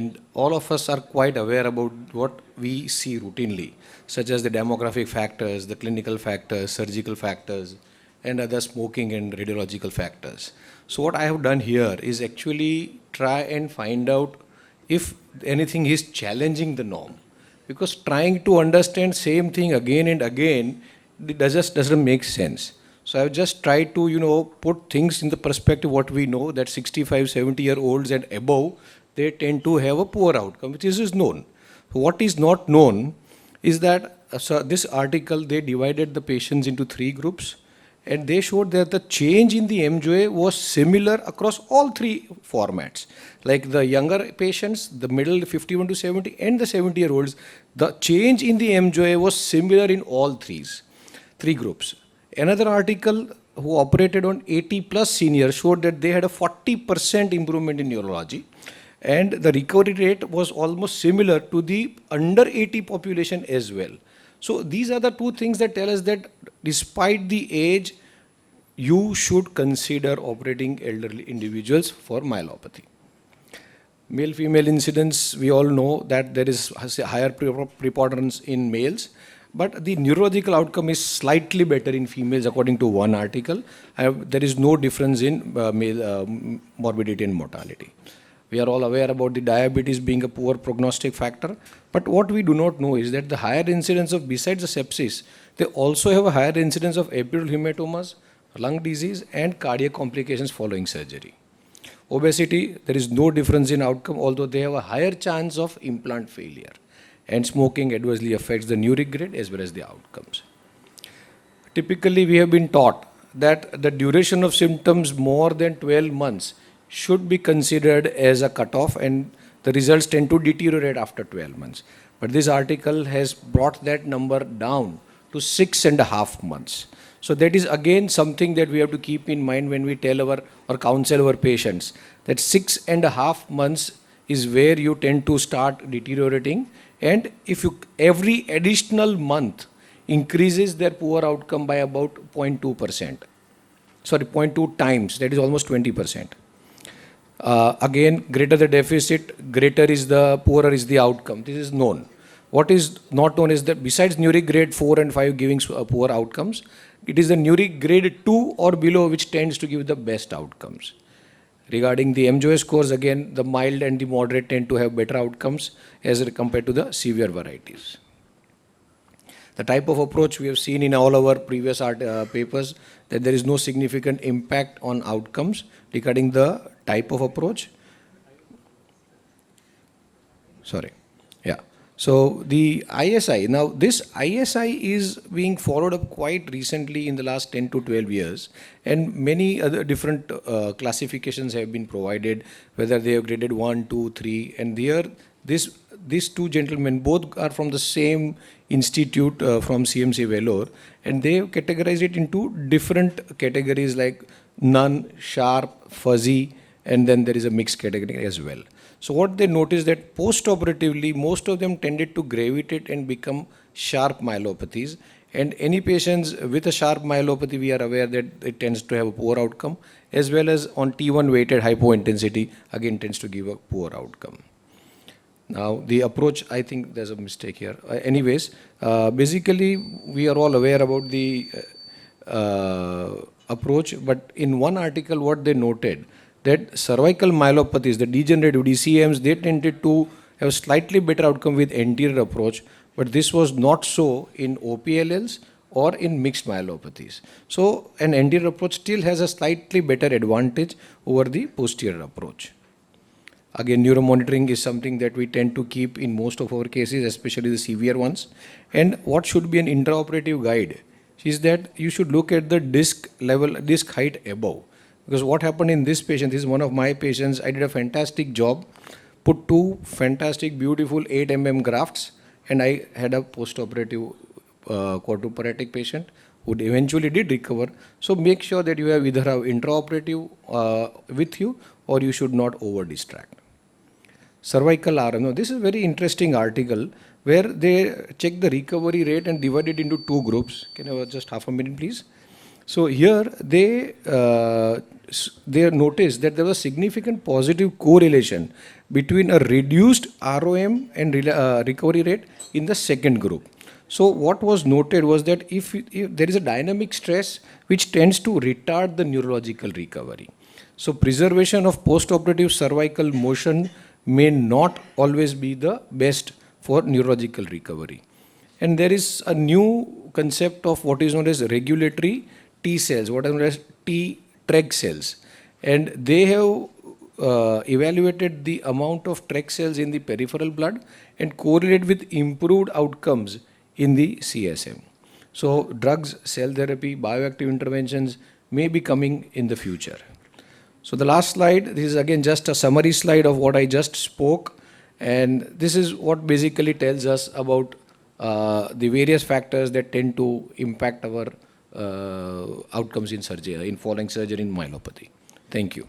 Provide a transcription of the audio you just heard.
And all of us are quite aware about what we see routinely, such as the demographic factors, the clinical factors, surgical factors, and other smoking and radiological factors. So what I have done here is actually try and find out if anything is challenging the norm. Because trying to understand same thing again and again, it just doesn't make sense. So I've just tried to, put things in the perspective what we know, that 65, 70-year-olds and above, they tend to have a poor outcome, which is known. What is not known is that, so this article, they divided the patients into 3 groups, and they showed that the change in the MJOA was similar across all 3 formats. Like the younger patients, the middle 51 to 70, and the 70-year-olds, the change in the MJOA was similar in all 3 groups. Another article who operated on 80 plus seniors showed that they had a 40% improvement in neurology, and the recovery rate was almost similar to the under 80 population as well. So these are the 2 things that tell us that despite the age, you should consider operating elderly individuals for myelopathy. Male-female incidence, we all know that there is a higher preponderance in males, but the neurological outcome is slightly better in females according to one article. There is no difference in male morbidity and mortality. We are all aware about the diabetes being a poor prognostic factor, but what we do not know is that the higher incidence of, besides the sepsis, they also have a higher incidence of epidural hematomas, lung disease, and cardiac complications following surgery. Obesity, there is no difference in outcome, although they have a higher chance of implant failure. And smoking adversely affects the neuric grade as well as the outcomes. Typically, we have been taught that the duration of symptoms more than 12 months should be considered as a cutoff, and the results tend to deteriorate after 12 months. But this article has brought that number down to 6.5 months. So that is again something that we have to keep in mind when we tell our or counsel our patients, that 6.5 months is where you tend to start deteriorating, and if you every additional month increases their poor outcome by about 0.2%. Sorry, 0.2 times, that is almost 20%. Again, greater the deficit, greater is the, poorer is the outcome. This is known. What is not known is that besides neuric grade 4 and 5 giving poor outcomes, it is the neuric grade 2 or below which tends to give the best outcomes. Regarding the MJOA scores, again, the mild and the moderate tend to have better outcomes as compared to the severe varieties. The type of approach we have seen in all our previous papers, that there is no significant impact on outcomes regarding the type of approach. Sorry. Yeah. So the ISI, now this ISI is being followed up quite recently in the last 10 to 12 years, and many other different classifications have been provided, whether they have graded 1, 2, 3, and there these 2 gentlemen both are from the same institute from CMC Vellore, and they have categorized it into different categories like none, sharp, fuzzy, and then there is a mixed category as well. So what they noticed that post-operatively, most of them tended to gravitate and become sharp myelopathies. And any patients with a sharp myelopathy, we are aware that it tends to have a poor outcome, as well as on T1 weighted hypointensity, again tends to give a poor outcome. Now the approach, I think there's a mistake here. Basically we are all aware about the approach, but in one article what they noted, that cervical myelopathies, the degenerative DCMs, they tended to have slightly better outcome with anterior approach, but this was not so in OPLLs or in mixed myelopathies. So an anterior approach still has a slightly better advantage over the posterior approach. Again, neuromonitoring is something that we tend to keep in most of our cases, especially the severe ones. And what should be an intraoperative guide is that you should look at the disc level, disc height above. Because what happened in this patient, this is one of my patients, I did a fantastic job, put 2 fantastic, beautiful 8 mm grafts, and I had a post-operative quadripartite patient who eventually did recover. So make sure that you have either have intraoperative with you, or you should not over-distract. Cervical RM, now this is a very interesting article where they check the recovery rate and divide it into 2 groups. Can I have just half a minute, please? So here they noticed that there was significant positive correlation between a reduced ROM and recovery rate in the second group. So what was noted was that if there is a dynamic stress which tends to retard the neurological recovery. So preservation of post-operative cervical motion may not always be the best for neurological recovery. And there is a new concept of what is known as regulatory T cells, what is known as Treg cells. And they have evaluated the amount of Treg cells in the peripheral blood and correlate with improved outcomes in the CSM. So drugs, cell therapy, bioactive interventions may be coming in the future. So the last slide, this is again just a summary slide of what I just spoke. And this is what basically tells us about the various factors that tend to impact our outcomes in surgery, in following surgery in myelopathy. Thank you.